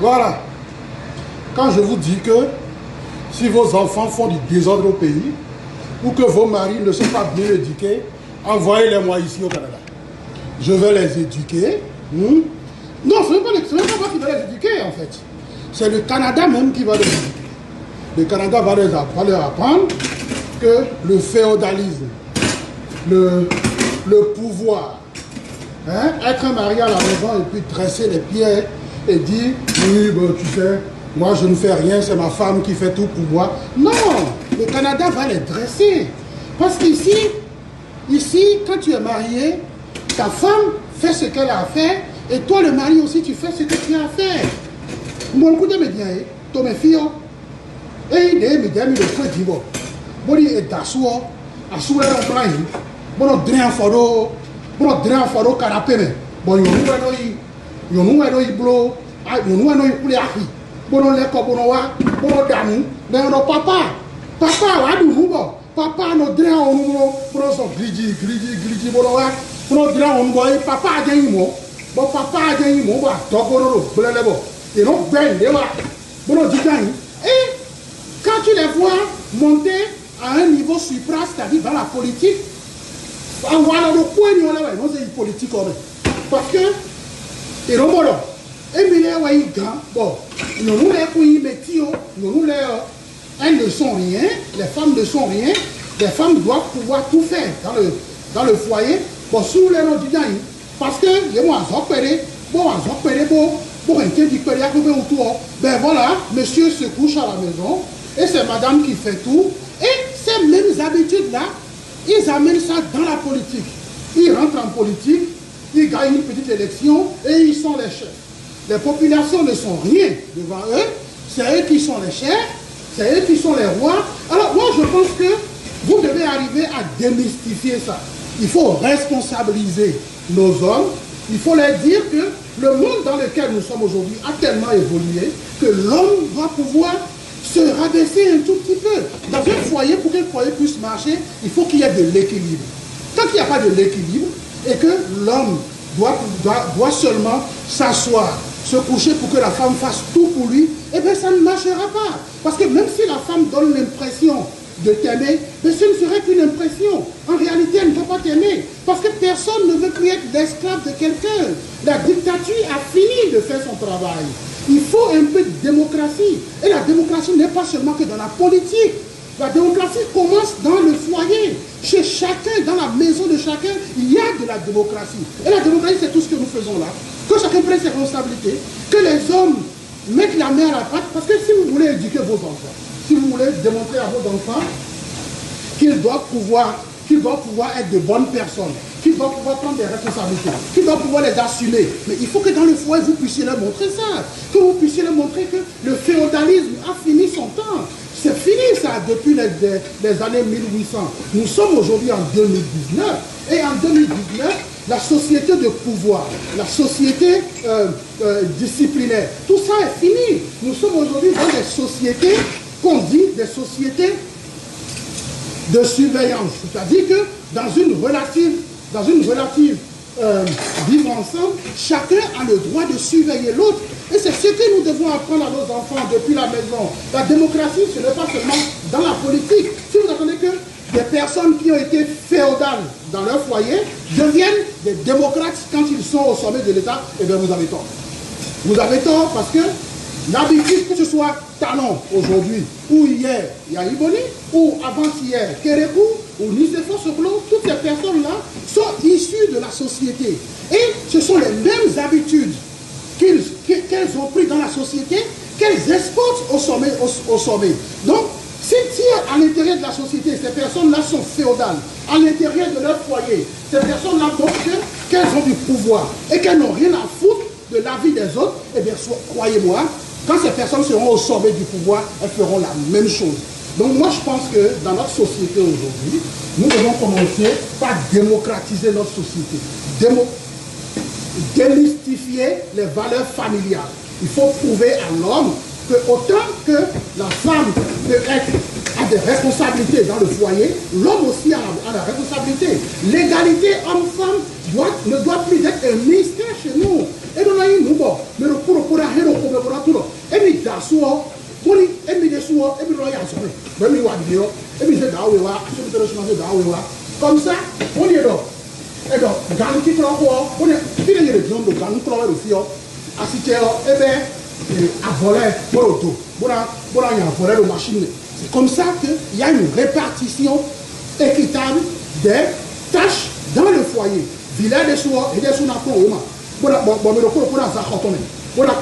Voilà. Quand je vous dis que si vos enfants font du désordre au pays, ou que vos maris ne sont pas bien éduqués, envoyez-les-moi ici au Canada. Je vais les éduquer. Non, ce n'est pas moi qui vais les éduquer, en fait. C'est le Canada même qui va les éduquer. Le Canada va leur apprendre que le féodalisme, le pouvoir, hein, être marié à la maison et puis dresser les pieds et dire, oui, ben, tu sais, moi je ne fais rien, c'est ma femme qui fait tout pour moi. Non, le Canada va les dresser. Parce qu'ici, quand tu es marié, ta femme fait ce qu'elle a à faire et toi, le mari aussi, tu fais ce que tu as à faire. Mon coup de médias, toi, mes filles, et il est médias, il est très divo. Bon, il est d'assoir, assoir en plein, bon, on drain en faro, canapé, mais bon, il y a un blo, il y a un poulet à riz. Bon, on l'a comme on va, bon, on damu, mais on a papa, là, nous, bon, papa, nos drains, on s'en glidi, bon, on drain, on va, papa a gagné, bon, papa a gagné, bon, bah, donc, on a le bon, et non, ben, bon, on dit gagné. Et quand tu les vois monter à un niveau supra, c'est-à-dire dans la politique, on voit le point, non, c'est politique, parce que, et non, bon, et mais là, bon, nous les couilles, elles ne sont rien, les femmes ne sont rien, les femmes doivent pouvoir tout faire dans le foyer, bon, sous les noms du gain, parce que, il y a moi, ben voilà, monsieur se couche à la maison, et c'est madame qui fait tout, et ces mêmes habitudes-là, ils amènent ça dans la politique. Ils rentrent en politique, ils gagnent une petite élection, et ils sont les chefs. Les populations ne sont rien devant eux, c'est eux qui sont les chefs, c'est eux qui sont les rois. Alors moi je pense que vous devez arriver à démystifier ça. Il faut responsabiliser nos hommes, il faut leur dire que le monde dans lequel nous sommes aujourd'hui a tellement évolué que l'homme doit pouvoir se rabaisser un tout petit peu. Dans un foyer, pour qu'un foyer puisse marcher, il faut qu'il y ait de l'équilibre. Tant qu'il n'y a pas de l'équilibre et que l'homme doit seulement s'asseoir, se coucher pour que la femme fasse tout pour lui, eh bien ça ne marchera pas. Parce que même si la femme donne l'impression de t'aimer, mais ce ne serait qu'une impression. En réalité, elle ne doit pas t'aimer. Parce que personne ne veut plus être l'esclave de quelqu'un. La dictature a fini de faire son travail. Il faut un peu de démocratie. Et la démocratie n'est pas seulement que dans la politique. La démocratie commence dans le foyer. Chez chacun, dans la maison de chacun, il y a de la démocratie. Et la démocratie, c'est tout ce que nous faisons là. Que chacun prenne ses responsabilités. Que les hommes mettent la main à la pâte. Parce que si vous voulez éduquer vos enfants, si vous voulez démontrer à vos enfants qu'ils doivent pouvoir être de bonnes personnes, qu'ils doivent pouvoir prendre des responsabilités, qu'ils doivent pouvoir les assumer. Mais il faut que dans le foyer, vous puissiez leur montrer ça. Que vous puissiez leur montrer que le féodalisme a fini son temps. C'est fini ça depuis les années 1800. Nous sommes aujourd'hui en 2019. Et en 2019, la société de pouvoir, la société disciplinaire, tout ça est fini. Nous sommes aujourd'hui dans des sociétés qu'on dit des sociétés de surveillance. C'est-à-dire que dans une relative vivre ensemble, chacun a le droit de surveiller l'autre. Et c'est ce que nous devons apprendre à nos enfants depuis la maison. La démocratie, ce n'est pas seulement dans la politique. Si vous attendez que des personnes qui ont été féodales dans leur foyer deviennent des démocrates quand ils sont au sommet de l'État, eh bien vous avez tort. Vous avez tort parce que l'habitude, que ce soit Talon aujourd'hui, ou hier, Yaïboni, ou avant-hier, Kérékou, ou Nicéphore Soklo, toutes ces personnes-là sont issues de la société. Et ce sont les mêmes habitudes qu'elles ont prises dans la société, qu'elles exportent au sommet. Donc, si à l'intérieur de la société, ces personnes-là sont féodales, à l'intérieur de leur foyer, ces personnes-là montrent qu'elles ont du pouvoir et qu'elles n'ont rien à foutre de la vie des autres, eh bien, croyez-moi, quand ces personnes seront au sommet du pouvoir, elles feront la même chose. Donc moi, je pense que dans notre société aujourd'hui, nous devons commencer par démocratiser notre société. Démystifier les valeurs familiales. Il faut prouver à l'homme que autant que la femme a des responsabilités dans le foyer, l'homme aussi a la responsabilité. L'égalité homme-femme ne doit plus être un mystère chez nous. Et nous avons mais le pour tout souvent, on dit, et bien souvent, et bien il y a souvent, même il y a vidéo, et bien c'est d'aouéwa, c'est de d'aouéwa. Comme ça, on est là. Et donc, gang qui prend quoi, on est, il y a des gens de gang qui prend le fio, assisté, et bien, à voler pour l'auto, pour voler la machine. C'est comme ça qu'il y a une répartition équitable des tâches dans le foyer. Villa des soins et des soins à prendre. Bon, mais le coup, on a ça quand on est. On a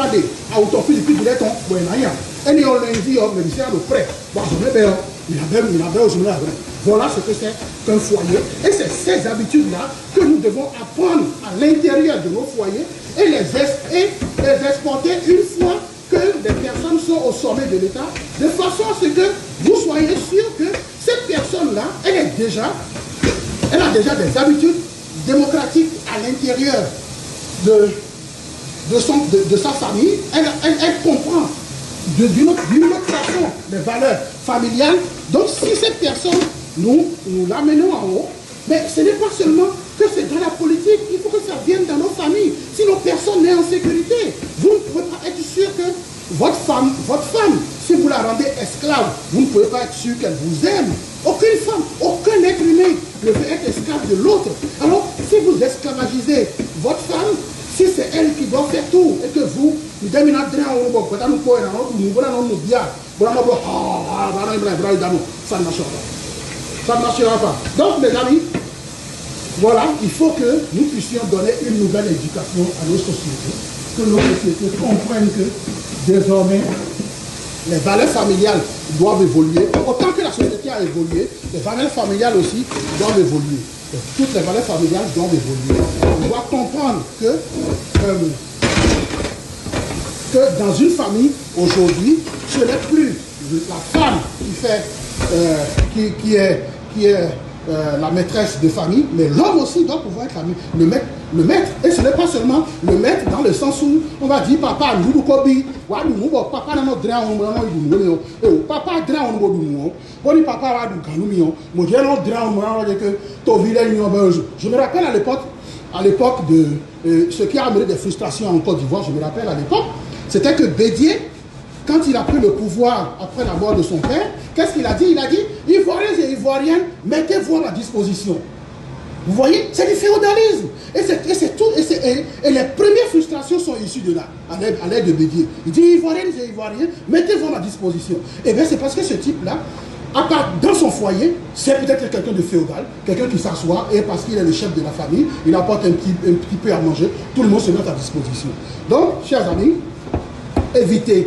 des autopsies depuis du temps. Bon, il y a un et on l'a dit, mais c'est à le prêt. Bon, je me mets, il a bien aussi. Voilà ce que c'est qu'un foyer. Et c'est ces habitudes-là que nous devons apprendre à l'intérieur de nos foyers et les exporter une fois que les personnes sont au sommet de l'État, de façon à ce que vous soyez sûr que cette personne-là, elle a déjà des habitudes démocratiques à l'intérieur de sa famille. Elle comprend d'une autre façon les valeurs familiales. Donc si cette personne, nous l'amenons en haut, mais ce n'est pas seulement que c'est dans la politique, il faut que ça vienne dans nos familles. Sinon personne n'est en sécurité. Vous ne pouvez pas être sûr que votre femme, si vous la rendez esclave, vous ne pouvez pas être sûr qu'elle vous aime. Aucune femme, aucun être humain ne veut être esclave de l'autre. Alors, si vous esclavagisez votre femme, si c'est elle qui doit faire tout, et que vous, ça ne marchera pas. Ça ne marchera pas. Donc, mes amis, voilà, il faut que nous puissions donner une nouvelle éducation à nos sociétés, que nos sociétés comprennent que désormais, les valeurs familiales doivent évoluer. Autant que la société a évolué, les valeurs familiales aussi doivent évoluer. Donc, toutes les valeurs familiales doivent évoluer. On doit comprendre que dans une famille, aujourd'hui, ce n'est plus la femme qui est la maîtresse de famille, mais l'homme aussi doit pouvoir être le maître. Et ce n'est pas seulement le maître dans le sens où on va dire papa, nous kobi, papa n'a pas papa je me rappelle à l'époque de ce qui a amené des frustrations en Côte d'Ivoire, je me rappelle à l'époque, c'était que Bédier, quand il a pris le pouvoir après la mort de son père, qu'est-ce qu'il a dit? Il a dit, Ivoiriens et Ivoiriennes, mettez-vous à ma disposition. Vous voyez, c'est du féodalisme. Et c'est tout. Et les premières frustrations sont issues de là, à l'aide de Bédier. Il dit, Ivoiriennes et Ivoiriens, mettez-vous à ma disposition. Et bien c'est parce que ce type-là, à part dans son foyer, c'est peut-être quelqu'un de féodal, quelqu'un qui s'assoit, et parce qu'il est le chef de la famille, il apporte un petit peu à manger, tout le monde se met à disposition. Donc, chers amis, évitez,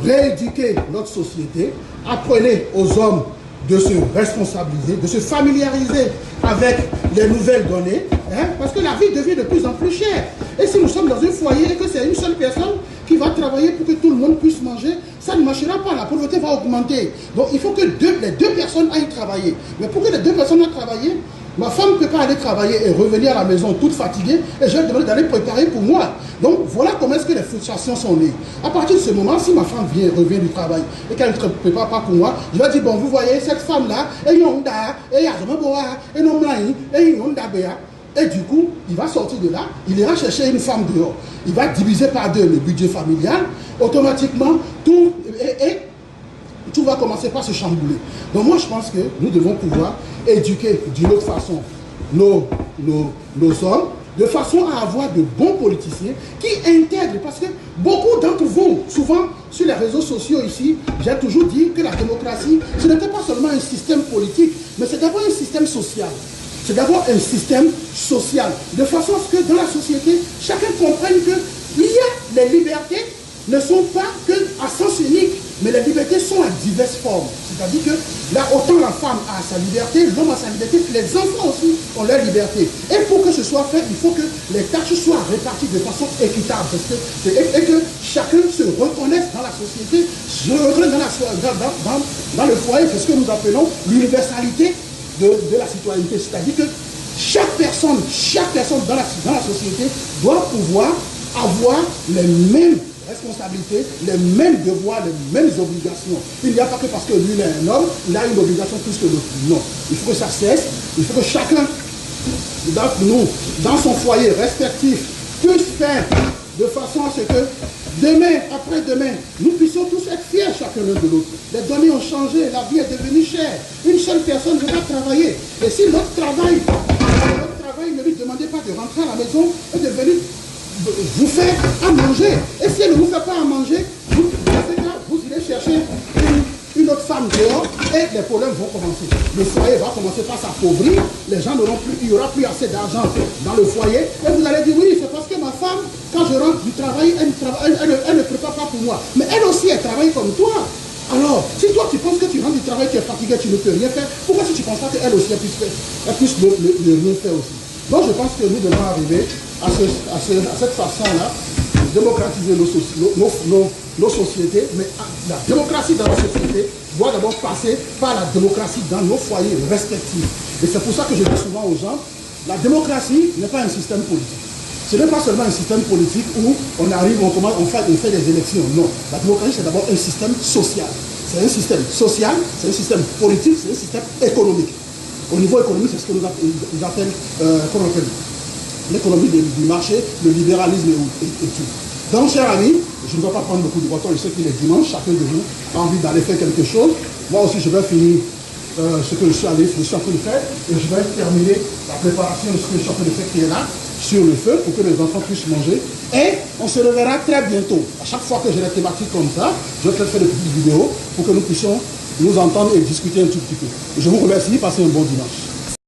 rééduquer notre société, apprenez aux hommes de se responsabiliser, de se familiariser avec les nouvelles données, hein, parce que la vie devient de plus en plus chère. Et si nous sommes dans un foyer et que c'est une seule personne qui va travailler pour que tout le monde puisse manger, ça ne marchera pas, la pauvreté va augmenter. Donc il faut que les deux personnes aillent travailler. Mais pour que les deux personnes aillent travailler, ma femme ne peut pas aller travailler et revenir à la maison toute fatiguée et je vais demander d'aller préparer pour moi. Donc voilà comment est-ce que les frustrations sont nées. À partir de ce moment, si ma femme revient du travail et qu'elle ne prépare pas pour moi, je vais dire, bon, vous voyez, cette femme-là, et du coup, il va sortir de là, il ira chercher une femme dehors. Il va diviser par deux le budget familial, automatiquement, tout va commencer par se chambouler. Donc moi, je pense que nous devons pouvoir éduquer d'une autre façon nos hommes, de façon à avoir de bons politiciens qui intègrent, parce que beaucoup d'entre vous, souvent sur les réseaux sociaux ici, j'ai toujours dit que la démocratie, ce n'était pas seulement un système politique, mais c'est d'abord un système social. C'est d'abord un système social, de façon à ce que dans la société, chacun comprenne que les libertés ne sont pas qu'à sens unique, mais les libertés sont à diverses formes. C'est-à-dire que là, autant la femme a sa liberté, l'homme a sa liberté, les enfants aussi ont leur liberté. Et pour que ce soit fait, il faut que les tâches soient réparties de façon équitable. Et que chacun se reconnaisse dans la société, se reconnaisse dans le foyer. C'est ce que nous appelons l'universalité de la citoyenneté. C'est-à-dire que chaque personne dans la société doit pouvoir avoir les mêmes responsabilités, les mêmes devoirs, les mêmes obligations. Il n'y a pas que parce que lui est un homme, il a une obligation plus que l'autre. Non. Il faut que ça cesse. Il faut que chacun d'entre nous, dans son foyer respectif, puisse faire de façon façon à ce que demain, après-demain, nous puissions tous être fiers chacun l'un de l'autre. Les données ont changé, la vie est devenue chère. Une seule personne ne va travailler. Et si notre travail ne lui demandez pas de rentrer à la maison et de venir vous faire à manger. Et si elle ne vous fait pas à manger, vous irez chercher une autre femme dehors et les problèmes vont commencer. Le foyer va commencer par s'appauvrir, les gens n'auront plus, il n'y aura plus assez d'argent dans le foyer. Et vous allez dire, oui, c'est parce que ma femme, quand je rentre du travail, elle ne prépare pas pour moi. Mais elle aussi, elle travaille comme toi. Alors, si toi tu penses que tu rentres du travail, tu es fatigué, tu ne peux rien faire, pourquoi si tu ne penses pas qu'elle aussi elle puisse le rien faire aussi? Donc je pense que nous devons arriver à cette façon-là de démocratiser nos sociétés, mais la démocratie dans la société doit d'abord passer par la démocratie dans nos foyers respectifs. Et c'est pour ça que je dis souvent aux gens, la démocratie n'est pas un système politique. Ce n'est pas seulement un système politique où on arrive, on fait des élections. Non. La démocratie, c'est d'abord un système social. C'est un système social, c'est un système politique, c'est un système économique. Au niveau économique, c'est ce que nous appellent l'économie du marché, le libéralisme et tout. Donc, chers amis, je ne vais pas prendre beaucoup de votre temps. Je sais qu'il est dimanche, chacun de vous a envie d'aller faire quelque chose. Moi aussi, je vais finir ce que je suis en train de faire et je vais terminer la préparation de ce que je suis en train de faire qui est là, sur le feu, pour que les enfants puissent manger. Et on se reverra très bientôt. À chaque fois que j'ai des thématiques comme ça, je vais peut-être faire des petites vidéos pour que nous puissions nous entendre et discuter un tout petit peu. Je vous remercie, passez un bon dimanche.